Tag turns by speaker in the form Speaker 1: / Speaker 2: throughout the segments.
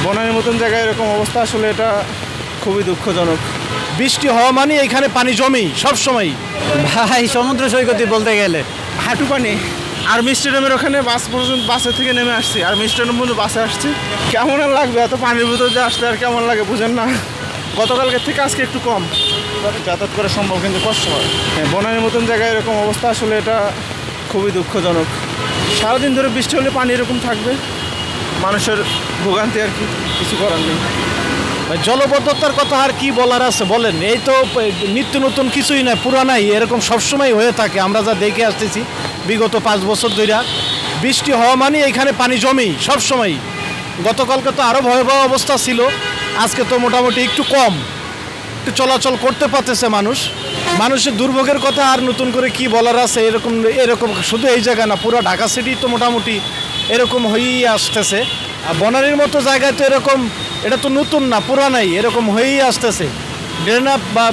Speaker 1: বনানীর মতন জায়গায় এরকম অবস্থা আসলে এটা খুবই দুঃখজনক।
Speaker 2: বৃষ্টি হওয়া মানে এখানে পানি জমেই সব সময়।
Speaker 3: ভাই সমুদ্র সৈকতই বলতে গেলে
Speaker 1: হাঁটু পানি। আর্মি স্টেডিয়ামের ওখানে বাসে থেকে নেমে আসছি, আর্মি স্টেডিয়াম পর্যন্ত বাসে আসছি। কেমন আর লাগবে এত পানির ভিতর যে আসতে, আর কেমন লাগে বুঝেন না। গতকালকের থেকে আজকে একটু কম যাতায়াত করা সম্ভব, কিন্তু কষ্ট হয়। বনানীর মতন জায়গায় এরকম অবস্থা আসলে এটা খুবই দুঃখজনক। সারাদিন ধরে বৃষ্টি হলে পানি এরকম থাকবে, মানুষের ভোগান্তি আর কি, কিছু করার নেই।
Speaker 2: জলবদ্ধতার কথা আর কি বলার আছে বলেন, এই তো নিত্য নতুন কিছুই নয়, পুরানাই এরকম সবসময় হয়ে থাকে। আমরা যা দেখে আসতেছি বিগত 5 বছর ধরে বৃষ্টি হওয়া মানে এখানে পানি জমেই সব সময়। গতকালকে তো আরও ভয়াবহ অবস্থা ছিল, আজকে তো মোটামুটি একটু কম, একটু চলাচল করতে পারতেছে মানুষ। মানুষের দুর্ভোগের কথা আর নতুন করে কি বলার আছে। এরকম এরকম শুধু এই জায়গা না, পুরো ঢাকা সিটি তো মোটামুটি এরকম হয়েই আসতেছে। আর বনানীর মতো জায়গায় তো এরকম, এটা তো নতুন না, পুরানাই, এরকম হয়েই আসতেছে। ড্রেনাপ বা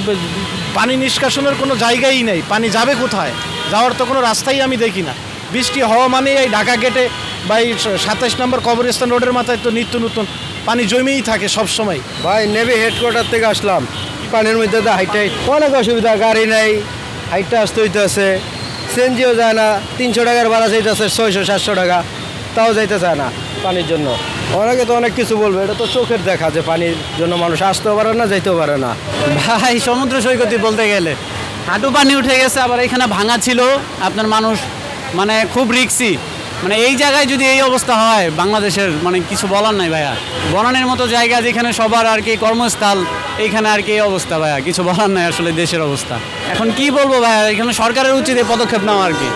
Speaker 2: পানি নিষ্কাশনের কোনো জায়গাই নেই, পানি যাবে কোথায়, যাওয়ার তো কোনো রাস্তাই আমি দেখি না। বৃষ্টি হওয়া মানে এই ঢাকা গেটে বা এই 27 নম্বর কবরস্থান রোডের মাথায় তো নিত্য নতুন পানি জমেই থাকে সব সময়।
Speaker 4: ভাই নেভি হেডকোয়ার্টার থেকে আসলাম, পানির মধ্যে তো হাইটাই অনেক অসুবিধা, গাড়ি নাই, হাইটটা আসতে হইতেছে, সিএনজিও যায় না, 300 টাকার ভাড়া চাইতেছে 600-700 টাকা, তাও যাইতে চায় না পানির জন্য। অনেকে তো অনেক কিছু বলবে, এটা তো চোখের দেখা যে পানির জন্য মানুষ আসতেও পারে না, যাইতেও পারে না।
Speaker 3: ভাই সমুদ্র সৈকতই বলতে গেলে হাঁটু পানি উঠে গেছে, আবার এখানে ভাঙা ছিল আপনার, মানুষ মানে খুব রিক্সি। মানে এই জায়গায় যদি এই অবস্থা হয় বাংলাদেশের, মানে কিছু বলার নাই ভাইয়া। বনানীর মতো জায়গা যেখানে সবার আর কি কর্মস্থল, এইখানে আর কি এই অবস্থা ভাইয়া, কিছু বলার নাই আসলে দেশের অবস্থা। এখন কি বলবো ভাইয়া, এখানে সরকারের উচিত এই পদক্ষেপ নেওয়া আর কি।